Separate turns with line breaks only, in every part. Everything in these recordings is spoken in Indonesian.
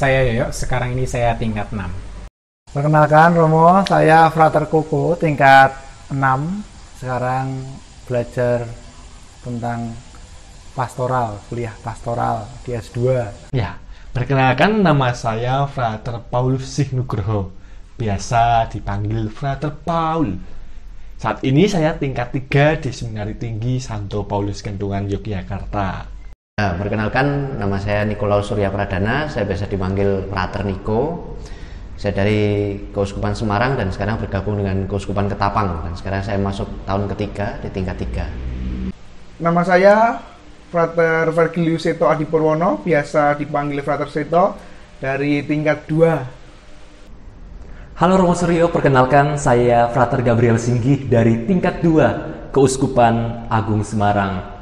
saya Yoyo, sekarang ini saya tingkat 6.
Perkenalkan Romo, saya Frater Koko, tingkat 6. Sekarang belajar tentang pastoral, kuliah pastoral di S2.
Ya, perkenalkan nama saya Frater Paulus Nugroho, biasa dipanggil Frater Paul. Saat ini saya tingkat 3 di Seminari Tinggi Santo Paulus Kentungan, Yogyakarta.
Nah, perkenalkan, nama saya Nikolaus Surya Pradana, saya biasa dipanggil Frater Niko. Saya dari Keuskupan Semarang dan sekarang bergabung dengan Keuskupan Ketapang, dan sekarang saya masuk tahun ketiga di tingkat 3.
Nama saya Frater Vergilius Seto Adi Purwono, biasa dipanggil Frater Seto, dari tingkat 2.
Halo Romo Suryo, perkenalkan saya Frater Gabriel Singgih dari tingkat 2 Keuskupan Agung Semarang.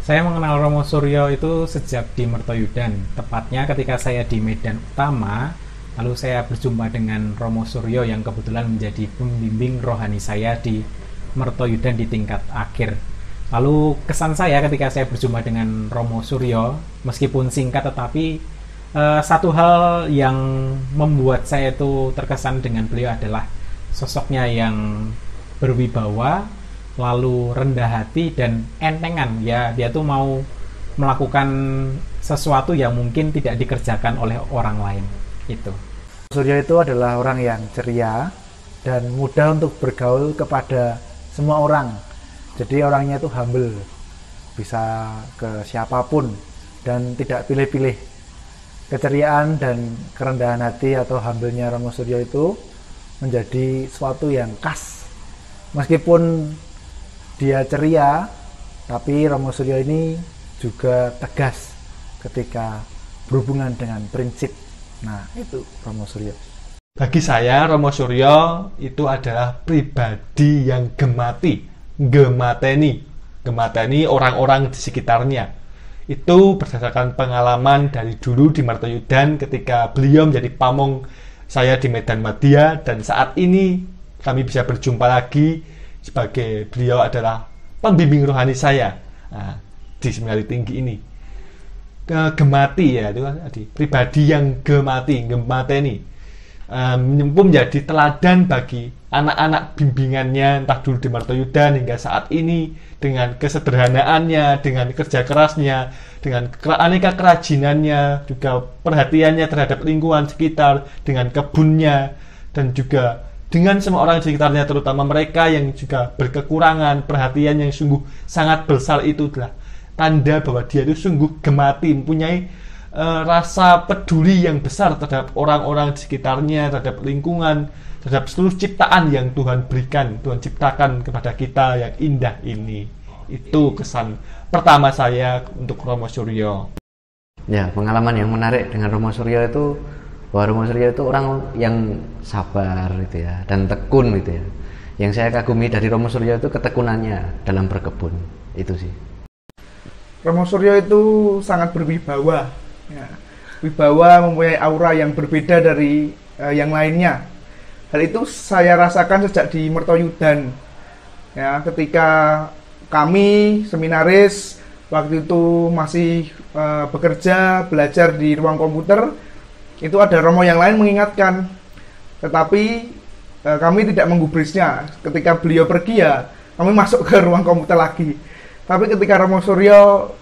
Saya mengenal Romo Suryo itu sejak di Mertoyudan, tepatnya ketika saya di Medan Utama. Lalu saya berjumpa dengan Romo Suryo yang kebetulan menjadi pembimbing rohani saya di Mertoyudan di tingkat akhir. Lalu kesan saya ketika saya berjumpa dengan Romo Suryo, meskipun singkat tetapi satu hal yang membuat saya itu terkesan dengan beliau adalah sosoknya yang berwibawa, lalu rendah hati dan entengan. Ya, dia tuh mau melakukan sesuatu yang mungkin tidak dikerjakan oleh orang lain. Itu.
Suryo itu adalah orang yang ceria dan mudah untuk bergaul kepada semua orang. Jadi orangnya itu humble, bisa ke siapapun dan tidak pilih-pilih. Keceriaan dan kerendahan hati atau humble-nya Romo Suryo itu menjadi sesuatu yang khas. Meskipun dia ceria, tapi Romo Suryo ini juga tegas ketika berhubungan dengan prinsip. Nah, itu Romo Suryo.
Bagi saya, Romo Suryo itu adalah pribadi yang gemateni orang-orang di sekitarnya. Itu berdasarkan pengalaman dari dulu di Mertoyudan ketika beliau menjadi pamong saya di Medan Madya, dan saat ini kami bisa berjumpa lagi sebagai beliau adalah pembimbing rohani saya di Seminari Tinggi ini. Gemati ya, itu pribadi yang gemateni, menjadi teladan bagi anak-anak bimbingannya, entah dulu di Mertoyudan hingga saat ini, dengan kesederhanaannya, dengan kerja kerasnya, dengan aneka kerajinannya, juga perhatiannya terhadap lingkungan sekitar, dengan kebunnya, dan juga dengan semua orang di sekitarnya, terutama mereka yang juga berkekurangan. Perhatian yang sungguh sangat besar itu adalah tanda bahwa dia itu sungguh gemati, mempunyai rasa peduli yang besar terhadap orang-orang di sekitarnya, terhadap lingkungan, terhadap seluruh ciptaan yang Tuhan berikan, Tuhan ciptakan kepada kita yang indah ini. Itu kesan pertama saya untuk Romo Suryo.
Ya, pengalaman yang menarik dengan Romo Suryo itu bahwa Romo Suryo itu orang yang sabar gitu ya, dan tekun gitu ya. Yang saya kagumi dari Romo Suryo itu ketekunannya dalam berkebun. Itu sih.
Romo Suryo itu sangat berwibawa. Ya. Wibawa mempunyai aura yang berbeda dari yang lainnya. Hal itu saya rasakan sejak di Mertoyudan. Ya, ketika kami seminaris waktu itu masih bekerja, belajar di ruang komputer, itu ada Romo yang lain mengingatkan, tetapi kami tidak menggubrisnya. Ketika beliau pergi ya kami masuk ke ruang komputer lagi. Tapi ketika Romo Suryo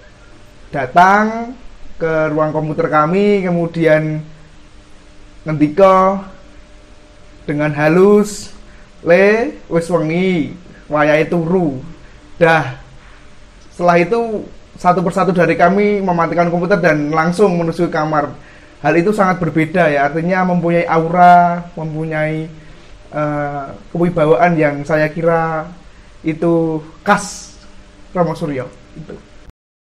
datang ke ruang komputer kami, kemudian ngendika dengan halus, "Le, wis wengi, wayahe turu." Dah. Setelah itu satu persatu dari kami mematikan komputer dan langsung menuju kamar. Hal itu sangat berbeda ya, artinya mempunyai aura, mempunyai kewibawaan yang saya kira itu khas Romo Suryo. Itu.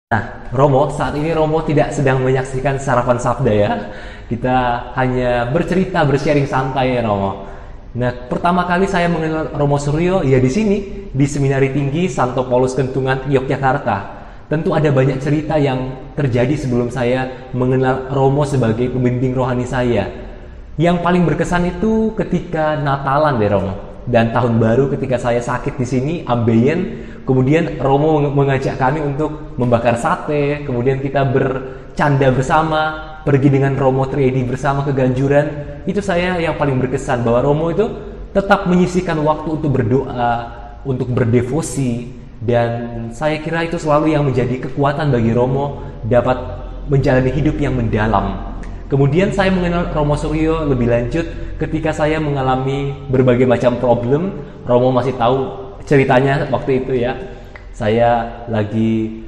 Nah, Romo, saat ini Romo tidak sedang menyaksikan sarapan sabda ya. Kita hanya bercerita, bersharing santai ya Romo. Nah, pertama kali saya mengenal Romo Suryo ya di sini, di Seminari Tinggi Santo Paulus Kentungan, Yogyakarta. Tentu ada banyak cerita yang terjadi sebelum saya mengenal Romo sebagai pembimbing rohani saya. Yang paling berkesan itu ketika Natalan deh Romo. dan tahun baru ketika saya sakit di sini, ambeien, kemudian Romo mengajak kami untuk membakar sate, kemudian kita bercanda bersama, pergi dengan Romo Triedi bersama ke Ganjuran. Itu saya yang paling berkesan, bahwa Romo itu tetap menyisihkan waktu untuk berdoa, untuk berdevosi, dan saya kira itu selalu yang menjadi kekuatan bagi Romo dapat menjalani hidup yang mendalam. Kemudian saya mengenal Romo Suryo lebih lanjut ketika saya mengalami berbagai macam problem. Romo masih tahu ceritanya waktu itu ya. Saya lagi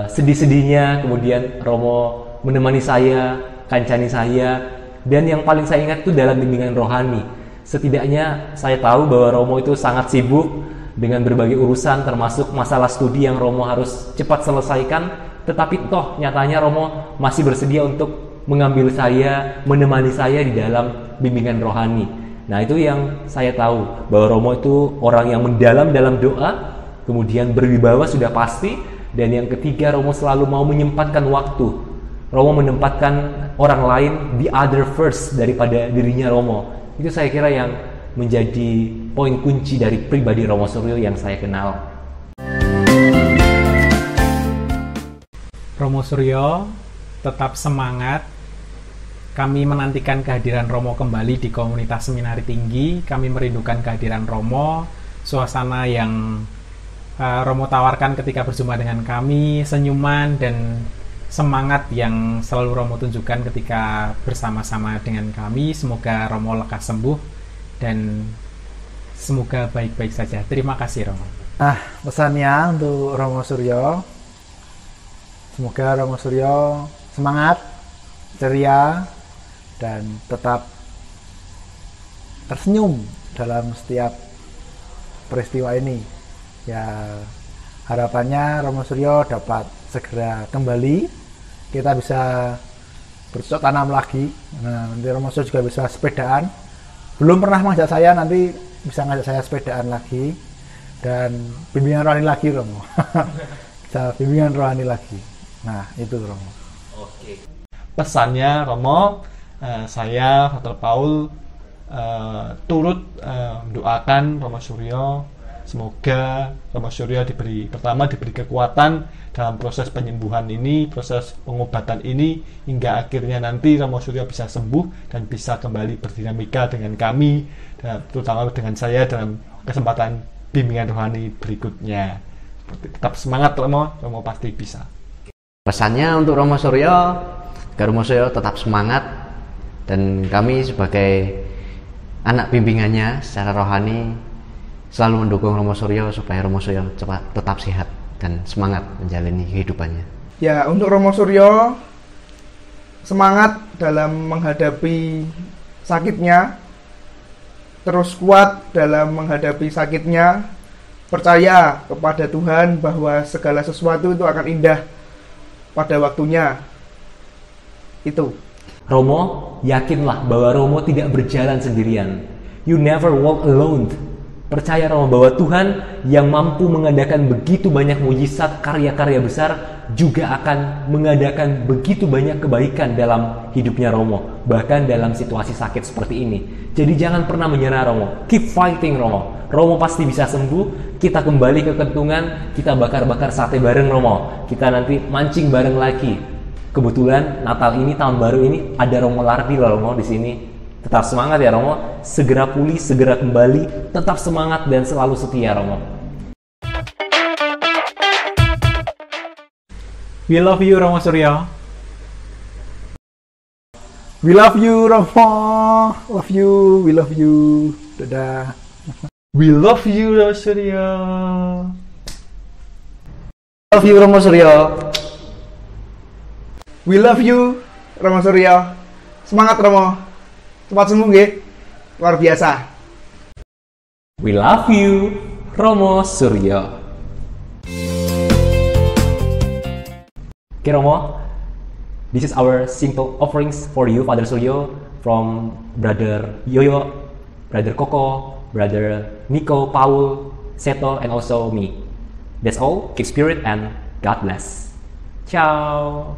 sedih-sedihnya, kemudian Romo menemani saya, kancani saya, dan yang paling saya ingat itu dalam bimbingan rohani. Setidaknya saya tahu bahwa Romo itu sangat sibuk dengan berbagai urusan, termasuk masalah studi yang Romo harus cepat selesaikan, tetapi toh nyatanya Romo masih bersedia untuk mengambil saya, menemani saya di dalam bimbingan rohani. Nah, itu yang saya tahu, bahwa Romo itu orang yang mendalam dalam doa, kemudian berwibawa sudah pasti, dan yang ketiga, Romo selalu mau menyempatkan waktu. Romo menempatkan orang lain the other first daripada dirinya Romo. Itu saya kira yang menjadi poin kunci dari pribadi Romo Suryo yang saya kenal.
Romo Suryo tetap semangat. Kami menantikan kehadiran Romo kembali di komunitas seminari tinggi. Kami merindukan kehadiran Romo, suasana yang Romo tawarkan ketika berjumpa dengan kami, senyuman dan semangat yang selalu Romo tunjukkan ketika bersama-sama dengan kami. Semoga Romo lekas sembuh dan semoga baik-baik saja. Terima kasih Romo.
Pesannya untuk Romo Suryo, semoga Romo Suryo semangat, ceria, dan tetap tersenyum dalam setiap peristiwa ini. Ya, harapannya Romo Suryo dapat segera kembali, kita bisa bercocok tanam lagi. Nah, nanti Romo Suryo juga bisa sepedaan. Belum pernah mengajak saya, nanti bisa ngajak saya sepedaan lagi dan bimbingan rohani lagi Romo. Bisa bimbingan rohani lagi. Nah, itu Romo.
Oke. Pesannya Romo, saya Dr. Paul turut mendoakan Romo Suryo. Semoga Romo Suryo diberi kekuatan dalam proses penyembuhan ini, proses pengobatan ini, hingga akhirnya nanti Romo Suryo bisa sembuh dan bisa kembali berdinamika dengan kami, dan terutama dengan saya dalam kesempatan bimbingan rohani berikutnya. Tetap semangat Romo pasti bisa.
Pesannya untuk Romo Suryo, agar Romo Suryo tetap semangat, dan kami sebagai anak bimbingannya secara rohani selalu mendukung Romo Suryo supaya Romo Suryo tetap sehat dan semangat menjalani kehidupannya.
Ya, untuk Romo Suryo, semangat dalam menghadapi sakitnya, terus kuat dalam menghadapi sakitnya, percaya kepada Tuhan bahwa segala sesuatu itu akan indah pada waktunya. Itu.
Romo, yakinlah bahwa Romo tidak berjalan sendirian. You never walk alone. Percaya Romo bahwa Tuhan yang mampu mengadakan begitu banyak mujizat, karya-karya besar, juga akan mengadakan begitu banyak kebaikan dalam hidupnya Romo, bahkan dalam situasi sakit seperti ini. Jadi jangan pernah menyerah Romo. Keep fighting Romo. Romo pasti bisa sembuh. Kita kembali ke Kentungan, kita bakar-bakar sate bareng Romo. Kita nanti mancing bareng lagi. Kebetulan Natal ini, tahun baru ini ada Romo Lardi loh Romo di sini. Tetap semangat ya Romo, segera pulih, segera kembali, tetap semangat dan selalu setia Romo.
We love you Romo Suryo.
We love you Romo, love you, we love you. Dadah.
We love you Romo Suryo.
Love you Romo Suryo.
We love you Romo Suryo. Semangat Romo. Cepat sembuh nggih. Luar biasa.
We love you Romo Suryo. Okay Romo, this is our simple offerings for you Father Suryo from Brother Yoyo, Brother Koko, Brother Nico, Paul, Seto, and also me. That's all. Keep spirit and God bless. Ciao.